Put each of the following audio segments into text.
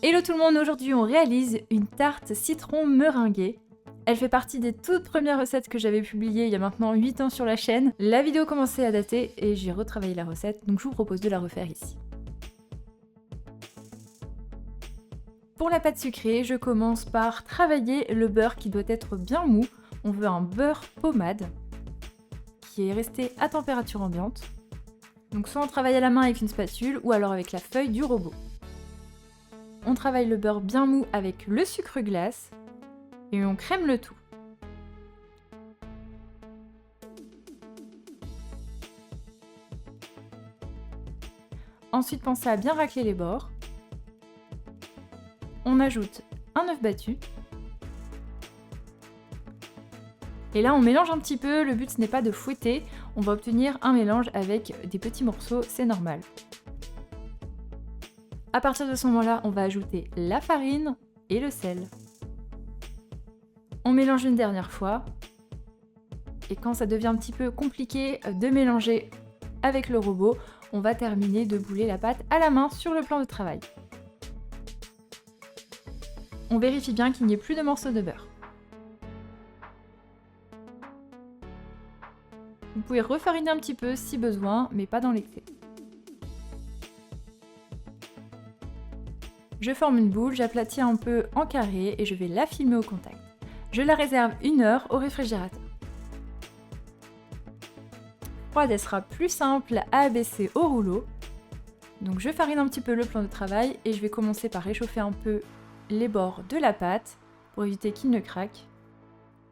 Hello tout le monde, aujourd'hui on réalise une tarte citron meringuée. Elle fait partie des toutes premières recettes que j'avais publiées il y a maintenant 8 ans sur la chaîne. La vidéo commençait à dater et j'ai retravaillé la recette, donc je vous propose de la refaire ici. Pour la pâte sucrée, je commence par travailler le beurre qui doit être bien mou. On veut un beurre pommade qui est resté à température ambiante. Donc soit on travaille à la main avec une spatule ou alors avec la feuille du robot. On travaille le beurre bien mou avec le sucre glace et on crème le tout. Ensuite, pensez à bien racler les bords. On ajoute un œuf battu. Et là, on mélange un petit peu. Le but, ce n'est pas de fouetter. On va obtenir un mélange avec des petits morceaux, c'est normal. À partir de ce moment-là, on va ajouter la farine et le sel. On mélange une dernière fois. Et quand ça devient un petit peu compliqué de mélanger avec le robot, on va terminer de bouler la pâte à la main sur le plan de travail. On vérifie bien qu'il n'y ait plus de morceaux de beurre. Vous pouvez refariner un petit peu si besoin, mais pas dans l'excès. Je forme une boule, j'aplatis un peu en carré et je vais la filmer au contact. Je la réserve 1 heure au réfrigérateur. Froide, elle sera plus simple à abaisser au rouleau. Donc je farine un petit peu le plan de travail et je vais commencer par réchauffer un peu les bords de la pâte pour éviter qu'il ne craque.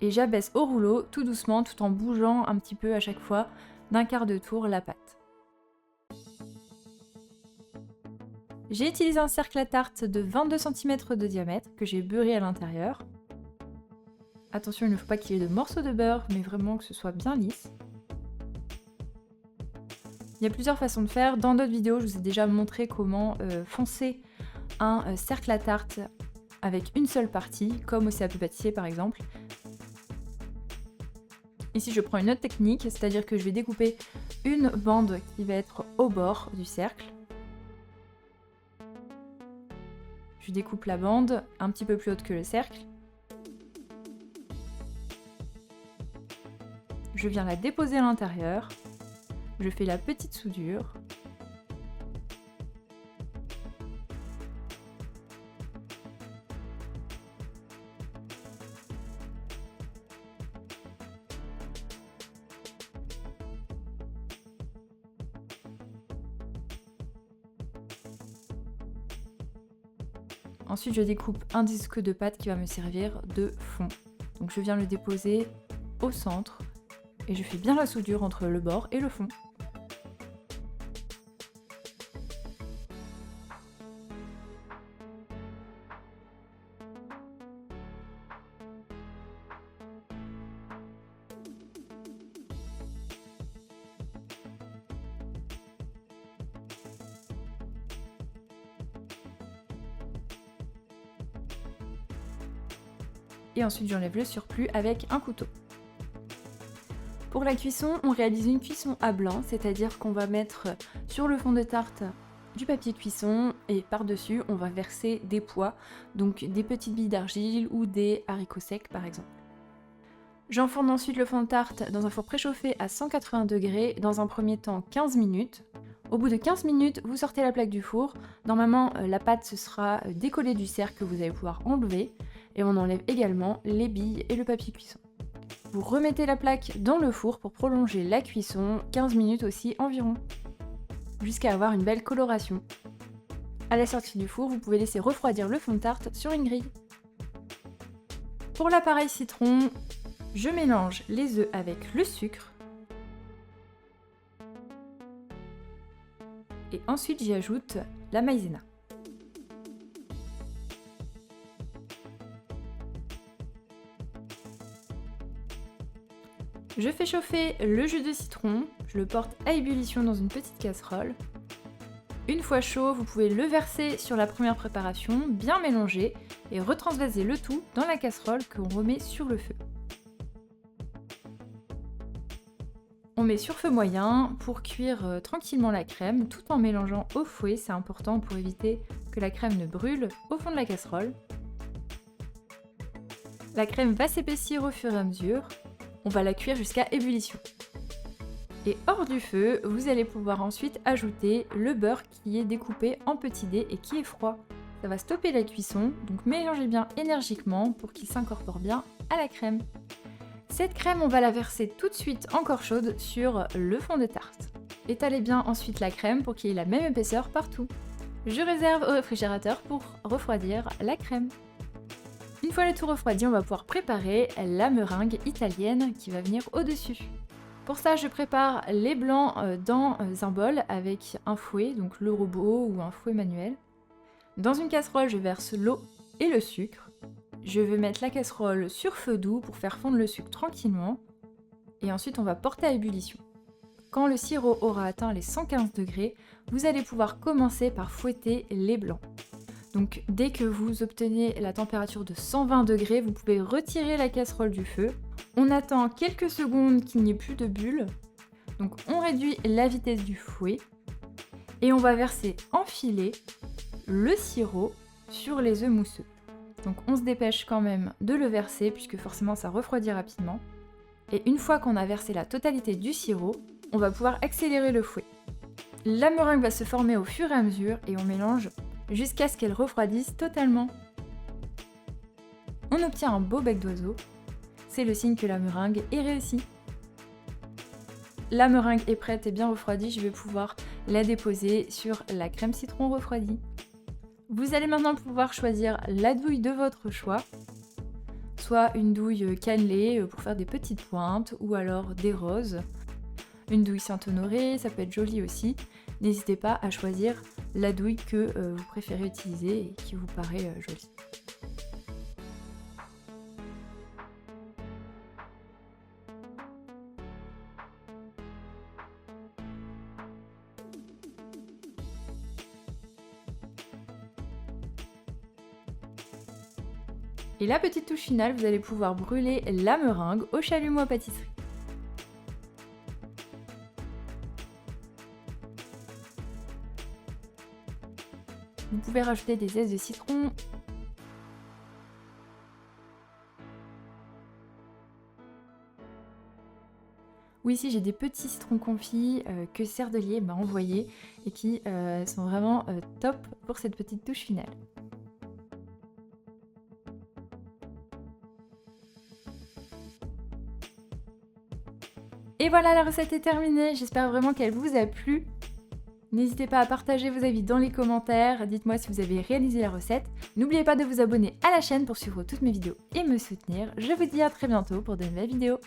Et j'abaisse au rouleau tout doucement tout en bougeant un petit peu à chaque fois d'un quart de tour la pâte. J'ai utilisé un cercle à tarte de 22 cm de diamètre que j'ai beurré à l'intérieur. Attention, il ne faut pas qu'il y ait de morceaux de beurre, mais vraiment que ce soit bien lisse. Il y a plusieurs façons de faire. Dans d'autres vidéos, je vous ai déjà montré comment foncer un cercle à tarte avec une seule partie, comme au CAP pâtissier par exemple. Ici, je prends une autre technique, c'est-à-dire que je vais découper une bande qui va être au bord du cercle. Je découpe la bande un petit peu plus haute que le cercle. Je viens la déposer à l'intérieur. Je fais la petite soudure. Ensuite, je découpe un disque de pâte qui va me servir de fond. Donc je viens le déposer au centre et je fais bien la soudure entre le bord et le fond. Et ensuite j'enlève le surplus avec un couteau. Pour la cuisson, on réalise une cuisson à blanc, c'est-à-dire qu'on va mettre sur le fond de tarte du papier cuisson et par-dessus on va verser des pois, donc des petites billes d'argile ou des haricots secs par exemple. J'enfourne ensuite le fond de tarte dans un four préchauffé à 180 degrés, dans un premier temps 15 minutes. Au bout de 15 minutes, vous sortez la plaque du four. Normalement, la pâte se sera décollée du cercle que vous allez pouvoir enlever. Et on enlève également les billes et le papier cuisson. Vous remettez la plaque dans le four pour prolonger la cuisson, 15 minutes aussi environ, jusqu'à avoir une belle coloration. À la sortie du four, vous pouvez laisser refroidir le fond de tarte sur une grille. Pour l'appareil citron, je mélange les œufs avec le sucre. Et ensuite j'y ajoute la maïzena. Je fais chauffer le jus de citron, je le porte à ébullition dans une petite casserole. Une fois chaud, vous pouvez le verser sur la première préparation, bien mélanger et retransvaser le tout dans la casserole qu'on remet sur le feu. On met sur feu moyen pour cuire tranquillement la crème tout en mélangeant au fouet, c'est important pour éviter que la crème ne brûle au fond de la casserole. La crème va s'épaissir au fur et à mesure, on va la cuire jusqu'à ébullition. Et hors du feu, vous allez pouvoir ensuite ajouter le beurre qui est découpé en petits dés et qui est froid. Ça va stopper la cuisson, donc mélangez bien énergiquement pour qu'il s'incorpore bien à la crème. Cette crème, on va la verser tout de suite encore chaude sur le fond de tarte. Étalez bien ensuite la crème pour qu'il y ait la même épaisseur partout. Je réserve au réfrigérateur pour refroidir la crème. Une fois le tout refroidi, on va pouvoir préparer la meringue italienne qui va venir au-dessus. Pour ça, je prépare les blancs dans un bol avec un fouet, donc le robot ou un fouet manuel. Dans une casserole, je verse l'eau et le sucre. Je vais mettre la casserole sur feu doux pour faire fondre le sucre tranquillement. Et ensuite, on va porter à ébullition. Quand le sirop aura atteint les 115 degrés, vous allez pouvoir commencer par fouetter les blancs. Donc dès que vous obtenez la température de 120 degrés, vous pouvez retirer la casserole du feu. On attend quelques secondes qu'il n'y ait plus de bulles. Donc on réduit la vitesse du fouet. Et on va verser en filet le sirop sur les œufs mousseux. Donc on se dépêche quand même de le verser puisque forcément ça refroidit rapidement. Et une fois qu'on a versé la totalité du sirop, on va pouvoir accélérer le fouet. La meringue va se former au fur et à mesure et on mélange jusqu'à ce qu'elle refroidisse totalement. On obtient un beau bec d'oiseau. C'est le signe que la meringue est réussie. La meringue est prête et bien refroidie, je vais pouvoir la déposer sur la crème citron refroidie. Vous allez maintenant pouvoir choisir la douille de votre choix, soit une douille cannelée pour faire des petites pointes ou alors des roses. Une douille Saint-Honoré, ça peut être joli aussi. N'hésitez pas à choisir la douille que vous préférez utiliser et qui vous paraît jolie. Et la petite touche finale, vous allez pouvoir brûler la meringue au chalumeau à pâtisserie. Vous pouvez rajouter des zestes de citron. Oui, ici j'ai des petits citrons confits que Cerdelier m'a envoyés et qui sont vraiment top pour cette petite touche finale. Et voilà, la recette est terminée, j'espère vraiment qu'elle vous a plu. N'hésitez pas à partager vos avis dans les commentaires, dites-moi si vous avez réalisé la recette. N'oubliez pas de vous abonner à la chaîne pour suivre toutes mes vidéos et me soutenir. Je vous dis à très bientôt pour de nouvelles vidéos.